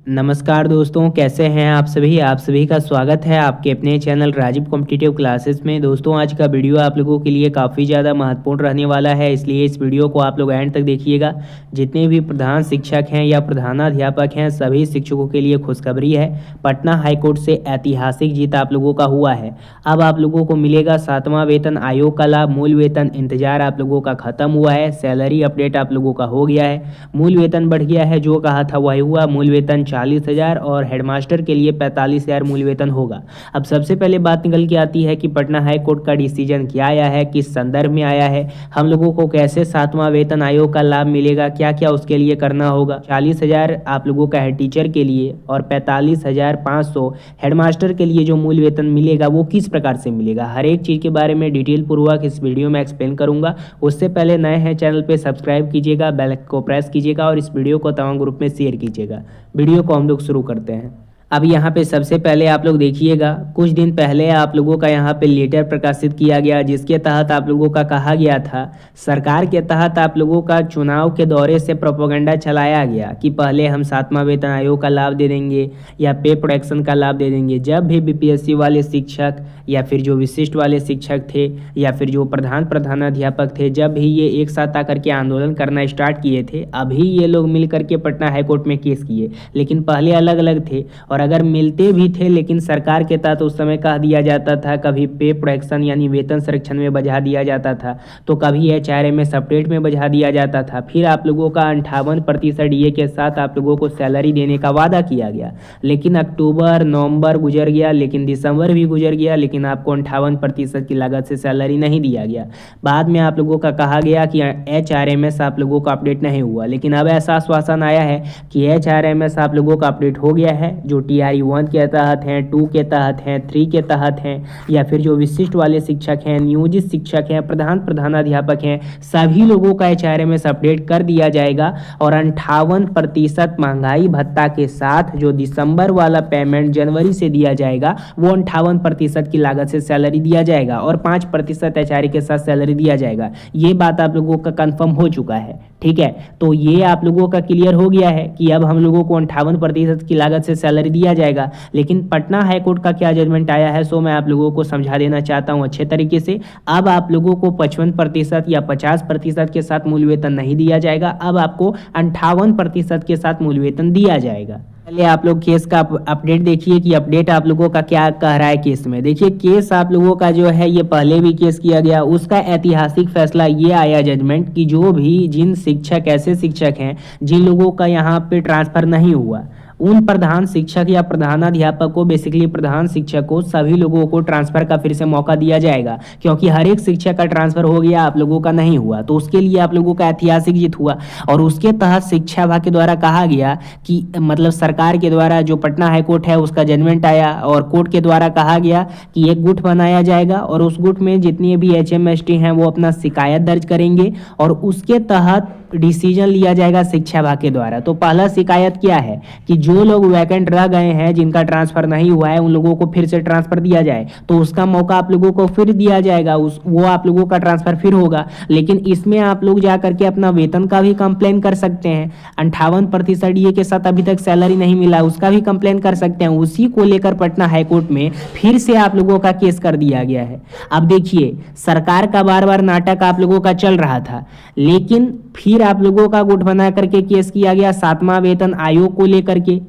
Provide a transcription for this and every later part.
नमस्कार दोस्तों, कैसे हैं आप सभी का स्वागत है आपके अपने चैनल राजीव कॉम्पिटिटिव क्लासेस में। दोस्तों, आज का वीडियो आप लोगों के लिए काफ़ी ज़्यादा महत्वपूर्ण रहने वाला है, इसलिए इस वीडियो को आप लोग एंड तक देखिएगा। जितने भी प्रधान शिक्षक हैं या प्रधानाध्यापक हैं, सभी शिक्षकों के लिए खुशखबरी है। पटना हाईकोर्ट से ऐतिहासिक जीत आप लोगों का हुआ है। अब आप लोगों को मिलेगा 7वां वेतन आयोग का लाभ। मूल वेतन इंतजार आप लोगों का खत्म हुआ है। सैलरी अपडेट आप लोगों का हो गया है। मूल वेतन बढ़ गया है, जो कहा था वही हुआ। मूल वेतन 40,000 और हेडमास्टर के लिए 45,000 मूल वेतन होगा। अब सबसे पहले बात निकल के आती है कि पटना हाई कोर्ट का डिसीजन क्या आया है, किस संदर्भ में आया है, हम लोगों को कैसे 7वां वेतन आयोग का लाभ मिलेगा, क्या क्या उसके लिए करना होगा। 40,000 आप लोगों का है टीचर के लिए और 45,500 हेडमास्टर के लिए जो मूल वेतन मिलेगा वो किस प्रकार से मिलेगा। हर एक चीज़ के बारे में डिटेल पूर्वक इस वीडियो में एक्सप्लेन करूंगा। उससे पहले नए हैं चैनल पे सब्सक्राइब कीजिएगा, बेल को प्रेस कीजिएगा और इस वीडियो को तमाम ग्रुप में शेयर कीजिएगा। वीडियो को हम लोग शुरू करते हैं। अब यहाँ पे सबसे पहले आप लोग देखिएगा, कुछ दिन पहले आप लोगों का यहाँ पे लेटर प्रकाशित किया गया, जिसके तहत आप लोगों का कहा गया था, सरकार के तहत आप लोगों का चुनाव के दौरे से प्रोपेगेंडा चलाया गया कि पहले हम 7वां वेतन आयोग का लाभ दे देंगे या पे प्रोटेक्शन का लाभ दे देंगे। जब भी बीपीएससी वाले शिक्षक या फिर जो विशिष्ट वाले शिक्षक थे या फिर जो प्रधानाध्यापक थे, जब भी ये एक साथ आकर के आंदोलन करना स्टार्ट किए थे, अभी ये लोग मिल करके पटना हाईकोर्ट में केस किए। लेकिन पहले अलग अलग थे और अगर मिलते भी थे लेकिन सरकार के तहत उस समय कह दिया जाता था, कभी पे प्रोटेक्शन यानी वेतन संरक्षण में बजा दिया जाता था, तो कभी एचआरएमएस अपडेट में बजा दिया जाता था। फिर आप लोगों का 58% डीए के साथ आप लोगों को सैलरी देने का वादा किया गया। लेकिन अक्टूबर नवंबर गुजर गया, लेकिन दिसंबर भी गुजर गया, लेकिन आपको 58% की लागत से सैलरी नहीं दिया गया। बाद में आप लोगों का कहा गया कि एचआरएमएस आप लोगों का अपडेट नहीं हुआ, लेकिन अब ऐसा आश्वासन आया है कि एचआरएमएस आप लोगों का अपडेट हो गया है। जो टीआरई 1 के तहत हैं, 2 के तहत हैं, 3 के तहत हैं या फिर जो विशिष्ट वाले शिक्षक हैं, नियोजित शिक्षक हैं, प्रधानाध्यापक हैं, सभी लोगों का एचआरएमएस अपडेट कर दिया जाएगा। और 58% महंगाई भत्ता के साथ जो दिसंबर वाला पेमेंट जनवरी से दिया जाएगा, वो 58% की लागत से सैलरी दिया जाएगा और 5% एचआरए के साथ सैलरी दिया जाएगा। ये बात आप लोगों का कंफर्म हो चुका है, ठीक है। तो ये आप लोगों का क्लियर हो गया है कि अब हम लोगों को 58% की लागत से सैलरी दिया जाएगा। लेकिन पटना हाईकोर्ट का क्या जजमेंट आया है, सो मैं आप लोगों को समझा देना चाहता हूं अच्छे तरीके से। अब आप लोगों को 55% या 50% के साथ मूल वेतन नहीं दिया जाएगा, अब आपको 58% के साथ मूल वेतन दिया जाएगा। पहले आप लोग केस का अपडेट देखिए कि अपडेट आप लोगों का क्या कह रहा है केस में। देखिए, केस आप लोगों का जो है ये पहले भी केस किया गया, उसका ऐतिहासिक फैसला ये आया जजमेंट कि जो भी जिन शिक्षक ऐसे शिक्षक हैं जिन लोगों का यहाँ पे ट्रांसफर नहीं हुआ, उन प्रधान शिक्षक या प्रधानाध्यापक को, बेसिकली प्रधान शिक्षक को, सभी लोगों को ट्रांसफर का फिर से मौका दिया जाएगा। क्योंकि हर एक शिक्षक का ट्रांसफर हो गया, आप लोगों का नहीं हुआ, तो उसके लिए आप लोगों का ऐतिहासिक जीत हुआ। और उसके तहत शिक्षा विभाग के द्वारा कहा गया कि मतलब सरकार के द्वारा जो पटना हाईकोर्ट है उसका जजमेंट आया और कोर्ट के द्वारा कहा गया कि एक गुट बनाया जाएगा और उस गुट में जितने भी एचएमएसटी हैं वो अपना शिकायत दर्ज करेंगे और उसके तहत डिसीजन लिया जाएगा शिक्षा विभाग के द्वारा। तो पहला शिकायत क्या है कि जो लोग वैकेंट रह गए हैं, जिनका ट्रांसफर नहीं हुआ है, उन लोगों को फिर से ट्रांसफर दिया जाए, तो उसका मौका आप लोगों को फिर दिया जाएगा, वो आप लोगों का ट्रांसफर फिर होगा। लेकिन इसमें आप लोग जा करके अपना वेतन का भी कंप्लेन कर सकते हैं। 58% डीए के साथ अभी तक सैलरी नहीं मिला, उसका भी कंप्लेन कर सकते हैं। उसी को लेकर पटना हाईकोर्ट में फिर से आप लोगों का केस कर दिया गया है। अब देखिए, सरकार का बार बार नाटक आप लोगों का चल रहा था, लेकिन फिर आप लोगों का गुट बना करके केस किया गया 7वां वेतन आयोग को लेकर के।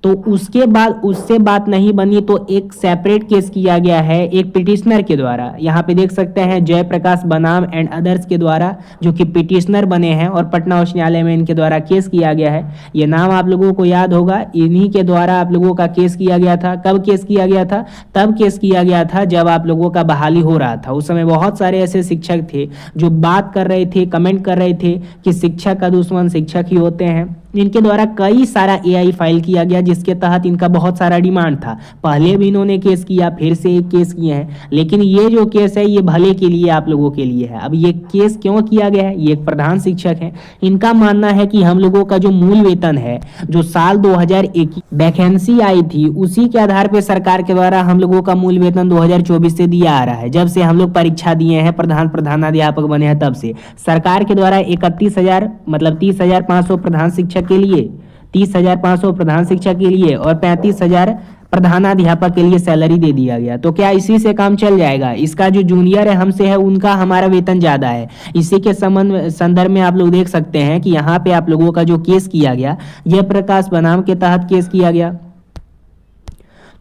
तो उसके बाद उससे बात नहीं बनी तो एक सेपरेट केस किया गया है एक पिटिशनर के द्वारा। यहाँ पे देख सकते हैं जयप्रकाश बनाम एंड अदर्स के द्वारा, जो कि पिटिशनर बने हैं और पटना उच्च न्यायालय में इनके द्वारा केस किया गया है। ये नाम आप लोगों को याद होगा, इन्हीं के द्वारा आप लोगों का केस किया गया था। कब केस किया गया था? तब केस किया गया था जब आप लोगों का बहाली हो रहा था। उस समय बहुत सारे ऐसे शिक्षक थे जो बात कर रहे थे, कमेंट कर रहे थे कि शिक्षक का दुश्मन शिक्षक ही होते हैं। इनके द्वारा कई सारा एआई फाइल किया गया, जिसके तहत इनका बहुत सारा डिमांड था। पहले भी इन्होंने केस किया, फिर से एक केस किए हैं, लेकिन ये जो केस है ये भले के लिए, आप लोगों के लिए है। अब ये केस क्यों किया गया है? ये एक प्रधान शिक्षक है, इनका मानना है कि हम लोगों का जो मूल वेतन है, जो साल 2021 वैकेंसी आई थी, उसी के आधार पर सरकार के द्वारा हम लोगों का मूल वेतन 2024 से दिया आ रहा है। जब से हम लोग परीक्षा दिए हैं, प्रधानाध्यापक बने हैं, तब से सरकार के द्वारा 31,000 मतलब 30,500 प्रधान शिक्षक के लिए 30,500 प्रधान शिक्षक के लिए और 35,000 प्रधानाध्यापक के लिए सैलरी दे दिया गया। तो क्या इसी से काम चल जाएगा? इसका जो जूनियर है हमसे है उनका हमारा वेतन ज्यादा है। इसी के संदर्भ में आप लोग देख सकते हैं कि यहाँ पे आप लोगों का जो केस किया गया, जयप्रकाश बनाम के तहत केस किया गया।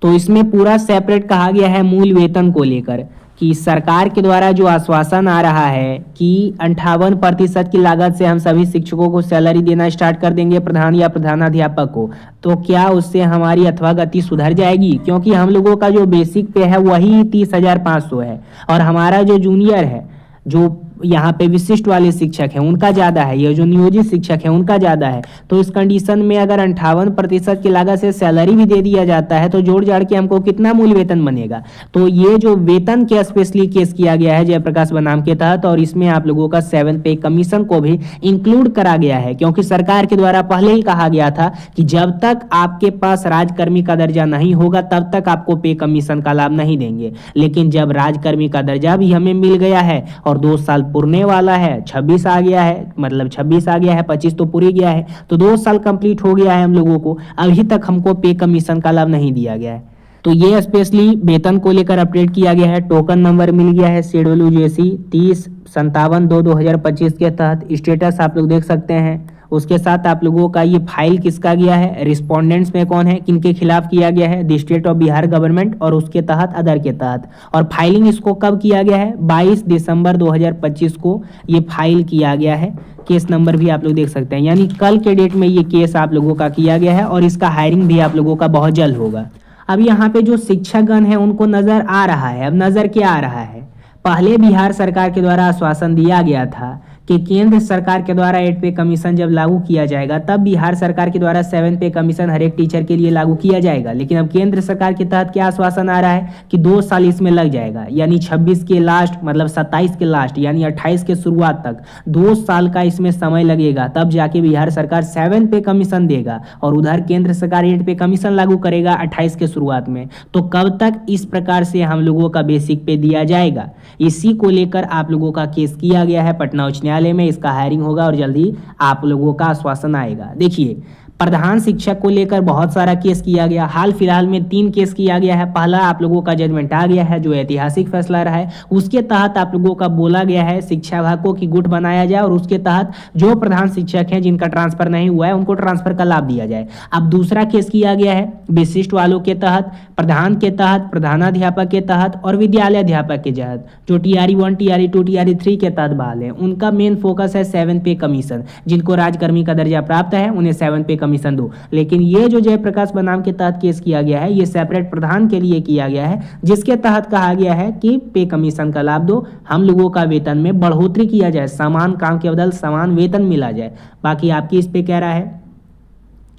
तो इसमें पूरा सेपरेट कहा गया है मूल वेतन को लेकर कि सरकार के द्वारा जो आश्वासन आ रहा है कि 58% की लागत से हम सभी शिक्षकों को सैलरी देना स्टार्ट कर देंगे, प्रधान या प्रधानाध्यापक को, तो क्या उससे हमारी अथवा गति सुधर जाएगी? क्योंकि हम लोगों का जो बेसिक पे है वही 30,500 है और हमारा जो जूनियर है, जो यहाँ पे विशिष्ट वाले शिक्षक हैं उनका ज़्यादा है, ये जो नियोजित शिक्षक है उनका ज़्यादा है। तो इस कंडीशन में अगर 58% की लागत से सैलरी भी दे दिया जाता है तो जोड़ जाड़ के हमको कितना मूल वेतन बनेगा? तो ये जो वेतन के स्पेशली केस किया गया है जयप्रकाश बनाम के तहत, और इसमें आप लोगों का 7th पे कमीशन को भी इंक्लूड करा गया है, क्योंकि सरकार के द्वारा पहले ही कहा गया था कि जब तक आपके पास राजकर्मी का दर्जा नहीं होगा तब तक आपको पे कमीशन का लाभ नहीं देंगे। लेकिन जब राजकर्मी का दर्जा भी हमें मिल गया है और 2 साल पुरने वाला है, 26 आ गया है, मतलब 26 आ गया है, 25 तो पूरी गया है, तो 2 साल कंप्लीट हो गया है हम लोगों को, अभी तक हमको पे कमीशन का लाभ नहीं दिया गया है। तो ये स्पेशली वेतन को लेकर अपडेट किया गया है। टोकन नंबर मिल गया है CWJC 3057/2/2025 के तहत। स्टेटस आप लोग देख सकते हैं। उसके साथ आप लोगों का ये फाइल किसका गया है, रिस्पोंडेंट्स में कौन है, किनके खिलाफ किया गया है, the state of Bihar government और उसके तहत अदर के तहत। और फाइलिंग इसको कब किया गया है? 22 दिसंबर 2025 को ये फाइल किया गया है। केस नंबर भी आप लोग देख सकते हैं, यानी कल के डेट में ये केस आप लोगों का किया गया है और इसका हायरिंग भी आप लोगों का बहुत जल्द होगा। अब यहाँ पे जो शिक्षकगण है उनको नजर आ रहा है, अब नजर क्या आ रहा है? पहले बिहार सरकार के द्वारा आश्वासन दिया गया था कि केंद्र सरकार के द्वारा 8 पे कमीशन जब लागू किया जाएगा तब बिहार सरकार के द्वारा 7 पे कमीशन हर एक टीचर के लिए लागू किया जाएगा। लेकिन अब केंद्र सरकार के तहत क्या आश्वासन आ रहा है कि 2 साल इसमें लग जाएगा, यानी 26 के लास्ट मतलब 27 के लास्ट यानी 28 के शुरुआत तक 2 साल का इसमें समय लगेगा, तब जाके बिहार सरकार 7 पे कमीशन देगा और उधर केंद्र सरकार 8 पे कमीशन लागू करेगा 28 के शुरुआत में। तो कब तक इस प्रकार से हम लोगों का बेसिक पे दिया जाएगा? इसी को लेकर आप लोगों का केस किया गया है पटना उच्च न्यायालय में। इसका हायरिंग होगा और जल्दी आप लोगों का आश्वासन आएगा। देखिए, प्रधान शिक्षक को लेकर बहुत सारा केस किया गया। हाल फिलहाल में 3 केस किया गया है। पहला आप लोगों का जजमेंट आ गया है जो ऐतिहासिक फैसला रहा है, उसके तहत आप लोगों का बोला गया है शिक्षा विभागों की गुट बनाया जाए और उसके तहत जो प्रधान शिक्षक हैं जिनका ट्रांसफर नहीं हुआ है उनको ट्रांसफर का लाभ दिया जाए। अब दूसरा केस किया गया है विशिष्ट वालों के तहत, प्रधान के तहत, प्रधानाध्यापक के तहत और विद्यालय अध्यापक के तहत, जो TRE 1, TRE 2, TRE 3 के तहत बहाल है। उनका मेन फोकस है 7 पे कमीशन। जिनको राजकर्मी का दर्जा प्राप्त है उन्हें 7 पे कमीशन दो। लेकिन ये जो जयप्रकाश बनाम के तहत केस किया गया है ये सेपरेट प्रधान के लिए किया गया है, जिसके तहत कहा गया है कि पे कमीशन का लाभ दो, हम लोगों का वेतन में बढ़ोतरी किया जाए, समान काम के बदल समान वेतन मिला जाए। बाकी आपकी इस पे क्या राय है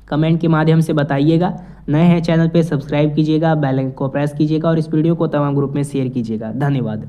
कमेंट के माध्यम से बताइएगा। नए हैं चैनल पे सब्सक्राइब कीजिएगा, बेल आइकन को प्रेस कीजिएगा और इस वीडियो को तमाम ग्रुप में शेयर कीजिएगा। धन्यवाद।